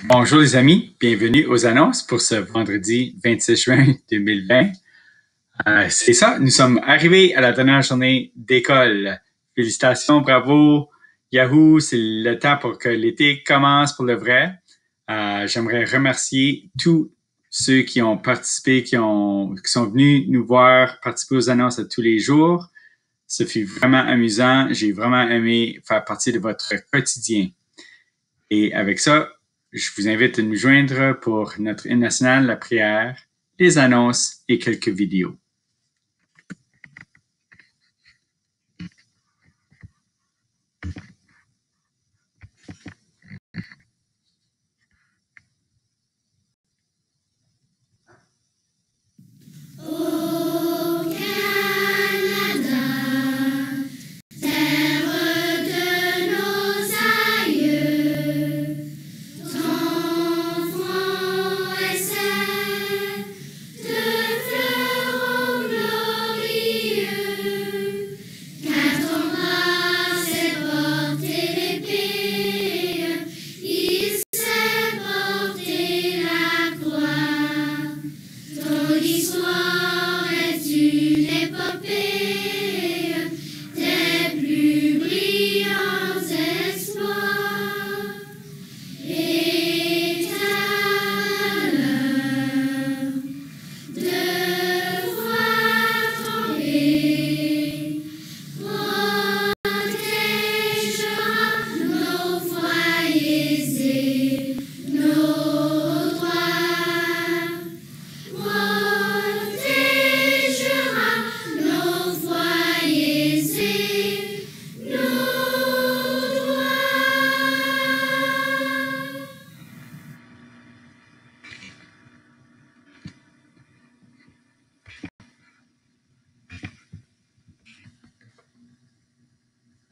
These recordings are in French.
Bonjour les amis, bienvenue aux annonces pour ce vendredi 26 juin 2020. C'est ça, nous sommes arrivés à la dernière journée d'école. Félicitations, bravo, Yahoo, c'est le temps pour que l'été commence pour le vrai. J'aimerais remercier tous ceux qui ont participé, qui sont venus nous voir participer aux annonces tous les jours. Ce fut vraiment amusant, j'ai vraiment aimé faire partie de votre quotidien. Et avec ça, je vous invite à nous joindre pour notre hymne national, la prière, les annonces et quelques vidéos.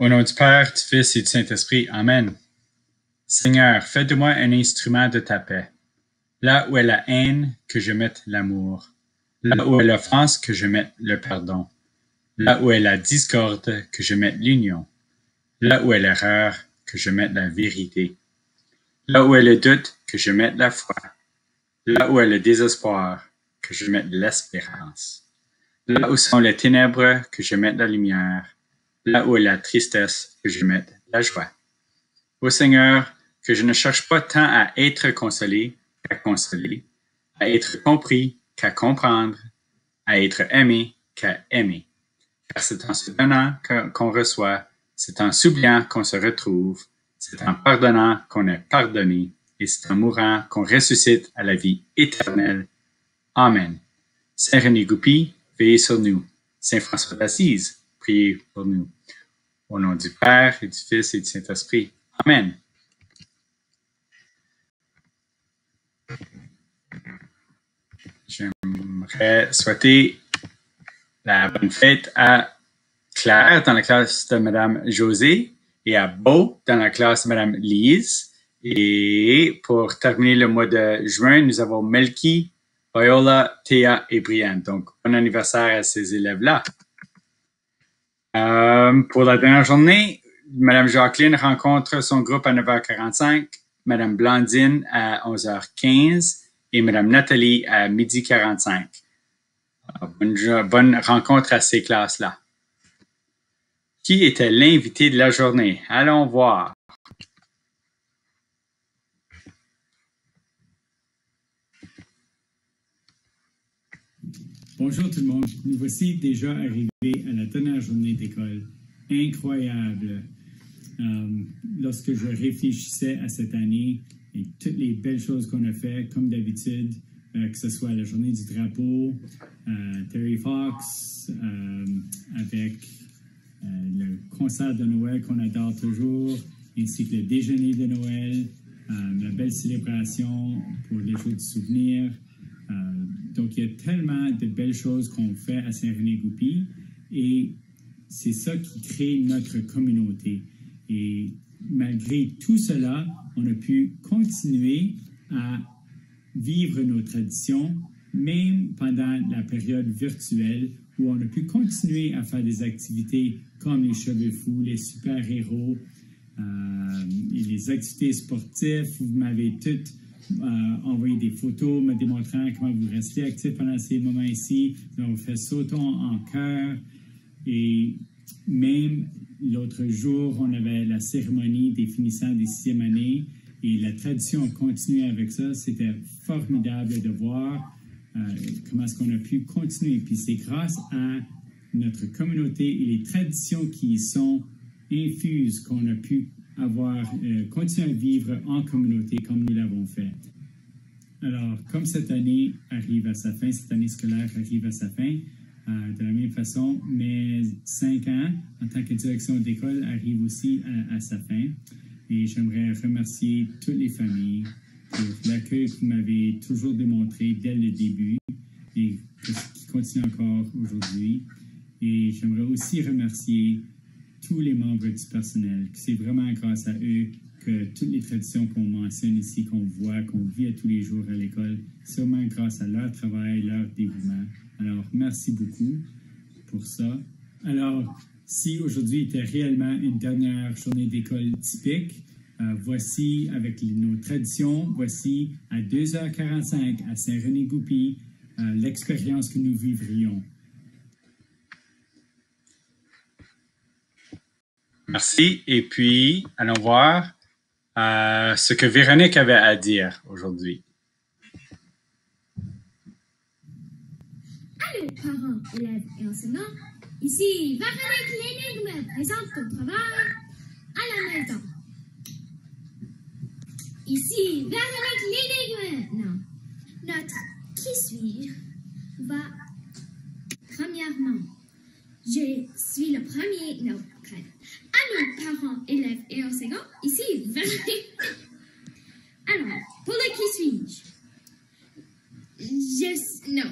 Au nom du Père, du Fils et du Saint-Esprit, Amen. Seigneur, fais de moi un instrument de ta paix. Là où est la haine, que je mette l'amour. Là où est l'offense, que je mette le pardon. Là où est la discorde, que je mette l'union. Là où est l'erreur, que je mette la vérité. Là où est le doute, que je mette la foi. Là où est le désespoir, que je mette l'espérance. Là où sont les ténèbres, que je mette la lumière. Là où est la tristesse, que je mette la joie. Ô Seigneur, que je ne cherche pas tant à être consolé qu'à consoler, à être compris qu'à comprendre, à être aimé qu'à aimer. Car c'est en se donnant qu'on reçoit, c'est en s'oubliant qu'on se retrouve, c'est en pardonnant qu'on est pardonné, et c'est en mourant qu'on ressuscite à la vie éternelle. Amen. Saint René Goupil, veillez sur nous. Saint François d'Assise, priez pour nous. Au nom du Père, et du Fils et du Saint-Esprit. Amen. J'aimerais souhaiter la bonne fête à Claire dans la classe de Mme Josée et à Beau dans la classe de Mme Lise. Et pour terminer le mois de juin, nous avons Melky, Viola, Théa et Brianne. Donc, bon anniversaire à ces élèves-là. Pour la dernière journée, Mme Jacqueline rencontre son groupe à 9h45, Mme Blandine à 11h15 et Mme Nathalie à 12h45. Bonne rencontre à ces classes-là. Qui était l'invité de la journée? Allons voir. Bonjour tout le monde, nous voici déjà arrivés à la dernière journée d'école. Incroyable! Lorsque je réfléchissais à cette année et toutes les belles choses qu'on a faites, comme d'habitude, que ce soit la journée du drapeau, Terry Fox, avec le concert de Noël qu'on adore toujours, ainsi que le déjeuner de Noël, la belle célébration pour les jours de souvenirs. Donc, il y a tellement de belles choses qu'on fait à Saint-René-Goupil et c'est ça qui crée notre communauté. Et malgré tout cela, on a pu continuer à vivre nos traditions, même pendant la période virtuelle où on a pu continuer à faire des activités comme les cheveux fous, les super-héros, et les activités sportives. Vous m'avez toutes envoyé des photos me démontrant comment vous restez actifs pendant ces moments ici. Nous avons fait sautons en cœur et même l'autre jour, on avait la cérémonie des finissants des 6e années et la tradition a continué avec ça. C'était formidable de voir comment est-ce qu'on a pu continuer. Puis c'est grâce à notre communauté et les traditions qui y sont infuses qu'on a pu continuer à vivre en communauté comme nous l'avons fait. Alors, comme cette année arrive à sa fin, cette année scolaire arrive à sa fin, de la même façon, mes 5 ans en tant que direction d'école arrivent aussi à sa fin. Et j'aimerais remercier toutes les familles pour l'accueil que vous m'avez toujours démontré dès le début et qui continue encore aujourd'hui. Et j'aimerais aussi remercier tous les membres du personnel. C'est vraiment grâce à eux que toutes les traditions qu'on mentionne ici, qu'on voit, qu'on vit à tous les jours à l'école, c'est vraiment grâce à leur travail, leur dévouement. Alors, merci beaucoup pour ça. Alors, si aujourd'hui était réellement une dernière journée d'école typique, voici avec nos traditions, voici à 2h45 à Saint-René-Goupil, l'expérience que nous vivrions. Merci. Et puis, allons voir ce que Véronique avait à dire aujourd'hui. Allô, parents, élèves et enseignants. Ici, Véronique l'énigme présente ton travail à la maison. Ici, Véronique l'énigme. Non. Notre qui suis-je va premièrement. Je suis le premier. Non, ok. Allô, parents, élèves et enseignants. Ici, Véronique. Alors, pour le qui suis-je? Non.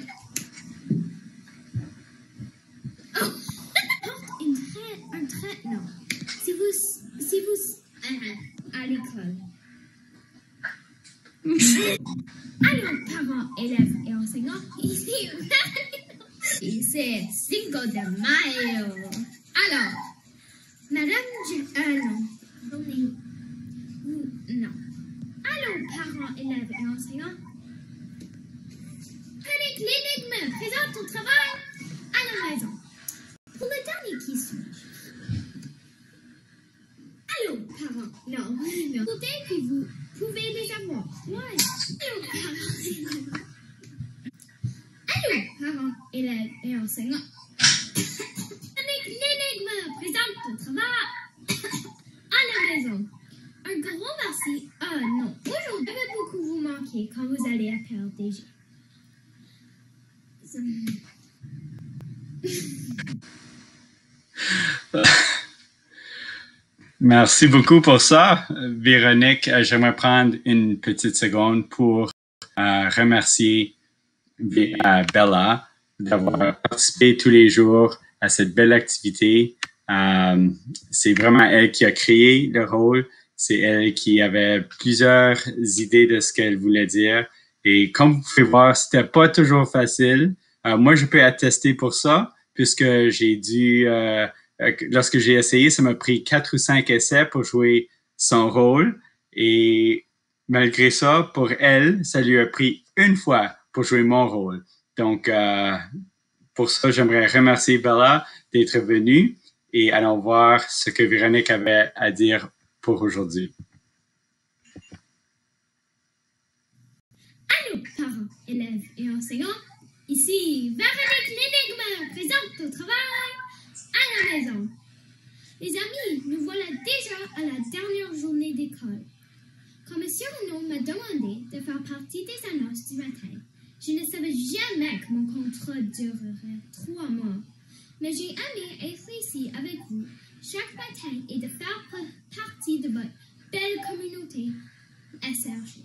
Un trait, non. Si vous, à l'école. Allô, parents, élèves et enseignants, ici, c'est Cinco de Mayo. Alors, Madame, non. Allô, parents, élèves et enseignants, prenez l'énigme, présente ton travail à la maison. Pour le dernier qui suis-je? Allô, parents, non. Écoutez, puis vous pouvez les avoir. Ouais. Allô, parents. Allô, parents, élèves et enseignants. L'énigme présente ton travail à la maison. Un grand merci. Ah non, aujourd'hui, je vais beaucoup vous manquer quand vous allez à PRDG. Merci beaucoup pour ça, Véronique. J'aimerais prendre une petite seconde pour remercier Bella d'avoir participé tous les jours à cette belle activité. C'est vraiment elle qui a créé le rôle. C'est elle qui avait plusieurs idées de ce qu'elle voulait dire. Et comme vous pouvez voir, c'était pas toujours facile. Moi, je peux attester pour ça, puisque j'ai dû... lorsque j'ai essayé, ça m'a pris 4 ou 5 essais pour jouer son rôle. Et malgré ça, pour elle, ça lui a pris une fois pour jouer mon rôle. Donc, pour ça, j'aimerais remercier Bella d'être venue et allons voir ce que Véronique avait à dire pour aujourd'hui. Allô, parents, élèves et enseignants. Ici, Véronique l'énigme présente ton travail à la maison. Les amis, nous voilà déjà à la dernière journée d'école. Quand M. Renaud m'a demandé de faire partie des annonces du matin, je ne savais jamais que mon contrat durerait 3 mois. Mais j'ai aimé être ici avec vous chaque matin et de faire partie de votre belle communauté SRG.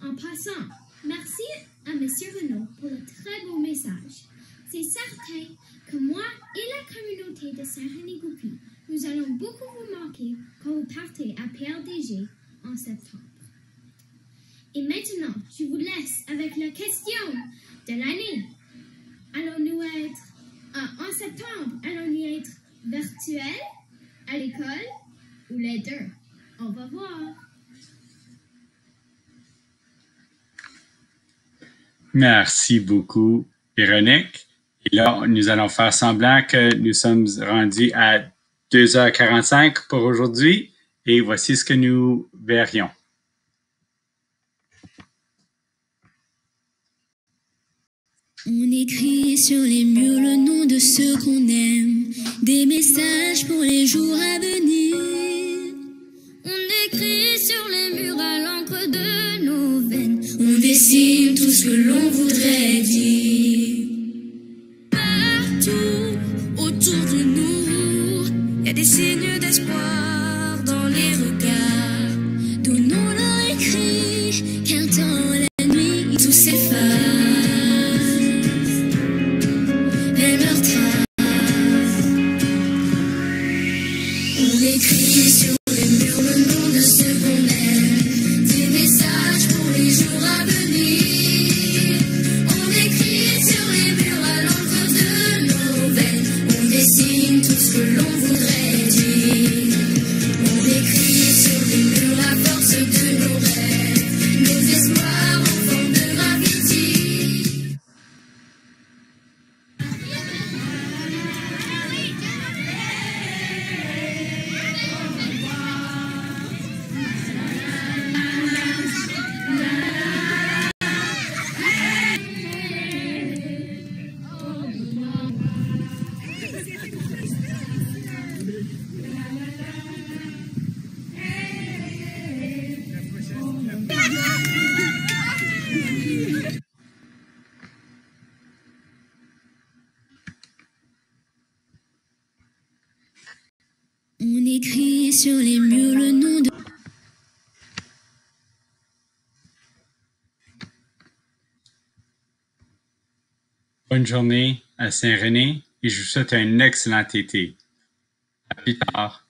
En passant, merci à M. Renaud pour le très beau message. C'est certain que moi et la communauté de Saint-René-Goupil, nous allons beaucoup vous manquer quand vous partez à PRDG en septembre. Et maintenant, je vous laisse avec la question de l'année. Allons-nous être, en septembre, allons-nous être virtuels à l'école ou les deux. On va voir. Merci beaucoup, Véronique. Et là, nous allons faire semblant que nous sommes rendus à 2h45 pour aujourd'hui. Et voici ce que nous verrions. On écrit sur les murs le nom de ceux qu'on aime, des messages pour les jours à venir. On écrit sur les murs à l'encre de nos veines, on dessine tout ce que l'on voudrait dire. Partout autour de nous, il y a des signes d'espoir dans les regards. Donnons-leur écrit, car dans la nuit tout s'efface. On écrit sur les murs le nom de ceux qu'on aime, des messages pour les jours à venir. On écrit sur les murs à l'encre de nos veines, on dessine tout ce que l'on voudrait dire. On écrit sur les murs la force de nos rêves, nos espoirs en forme de gravité. On écrit sur les murs le nom de... Bonne journée à Saint-René et je vous souhaite un excellent été. À plus tard.